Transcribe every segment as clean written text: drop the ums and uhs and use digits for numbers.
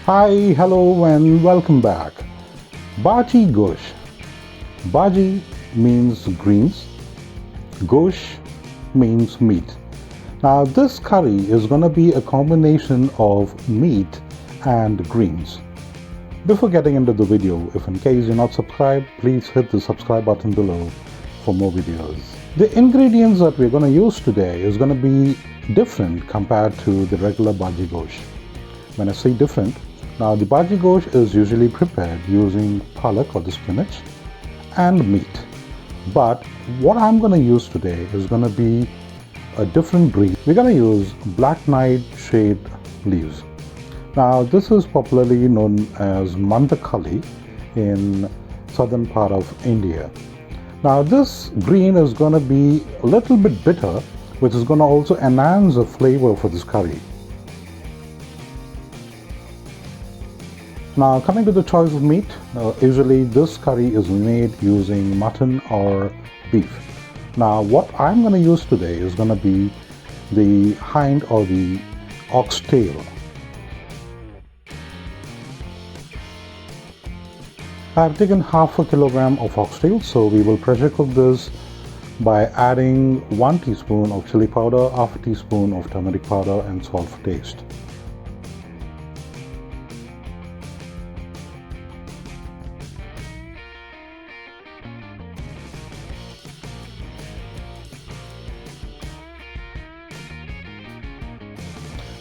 Hi, hello, and welcome back. Bhaji Gosht. Bhaji means greens, Gosht means meat. Now, this curry is going to be a combination of meat and greens. Before getting into the video, if in case you're not subscribed, please hit the subscribe button below for more videos. The ingredients that we're going to use today is going to be different compared to the regular Bhaji Gosht. When I say different, now the Bhaji Gosht is usually prepared using palak or the spinach and meat. But what I'm going to use today is going to be a different breed. We're going to use black nightshade leaves. Now this is popularly known as mandakali in southern part of India. Now this green is going to be a little bit bitter, which is going to also enhance the flavor for this curry. Now coming to the choice of meat, usually this curry is made using mutton or beef. Now what I'm going to use today is going to be the hind or the oxtail. I've taken half a kilogram of oxtail, so we will pressure cook this by adding 1 teaspoon of chili powder, half a teaspoon of turmeric powder and salt for taste.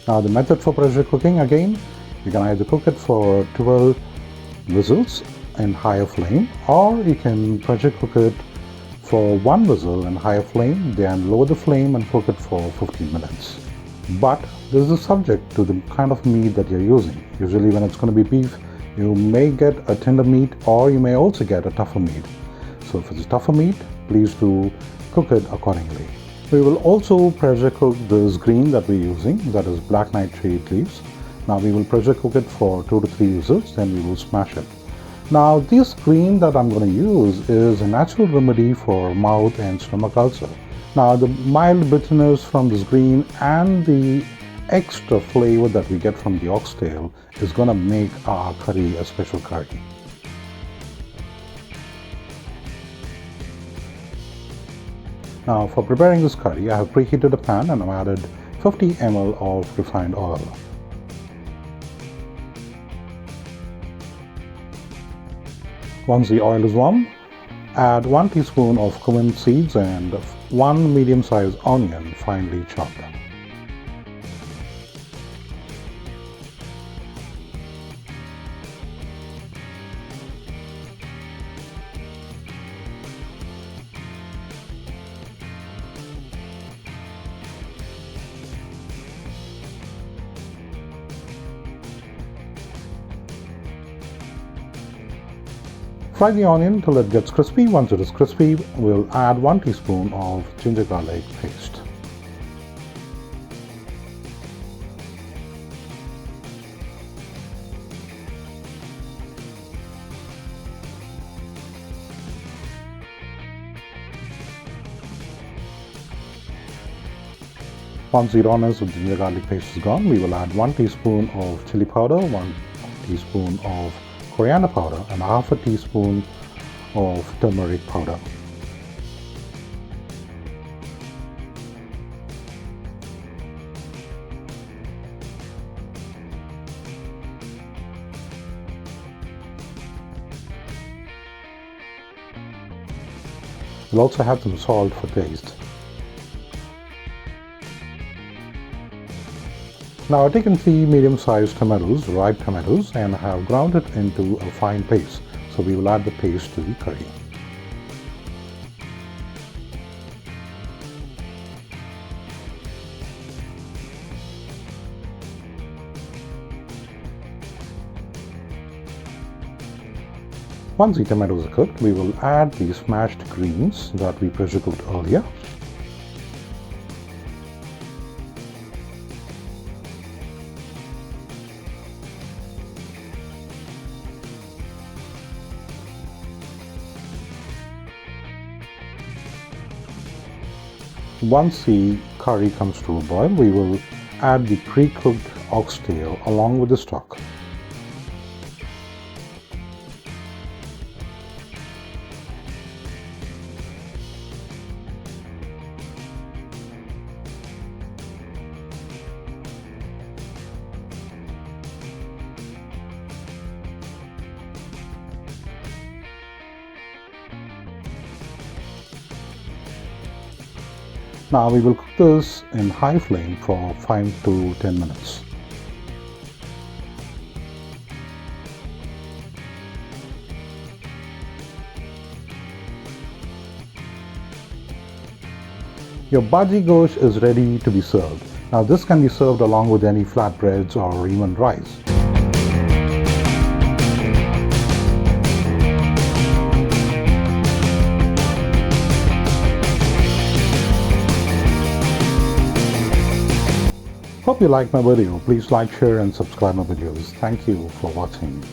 Now the method for pressure cooking, again, you can either cook it for 12 whistles in higher flame, or you can pressure cook it for 1 whistle in higher flame, then lower the flame and cook it for 15 minutes. But this is subject to the kind of meat that you're using. Usually when it's going to be beef, you may get a tender meat or you may also get a tougher meat. So if it's tougher meat, please do cook it accordingly. We will also pressure cook this green that we're using, that is black nightshade leaves. Now we will pressure cook it for 2 to 3 whistles, then we will smash it. Now this green that I'm going to use is a natural remedy for mouth and stomach ulcer. Now the mild bitterness from this green and the extra flavor that we get from the oxtail is going to make our curry a special curry. Now for preparing this curry, I have preheated a pan and I've added 50 ml of refined oil. Once the oil is warm, add 1 teaspoon of cumin seeds and 1 medium-sized onion finely chopped. Fry the onion till it gets crispy. Once it is crispy, we'll add 1 teaspoon of ginger garlic paste. Once the rawness of ginger garlic paste is gone, we will add 1 teaspoon of chili powder, 1 teaspoon of coriander powder and half a teaspoon of turmeric powder. We'll also have some salt for taste. Now I've taken 3 medium-sized tomatoes, ripe tomatoes, and have ground it into a fine paste. So we will add the paste to the curry. Once the tomatoes are cooked, we will add the smashed greens that we pressure cooked earlier. Once the curry comes to a boil, we will add the pre-cooked oxtail along with the stock. Now we will cook this in high flame for 5 to 10 minutes. Your Bhaji Gosht is ready to be served. Now this can be served along with any flatbreads or even rice. Hope you liked my video. Please like, share and subscribe my videos. Thank you for watching.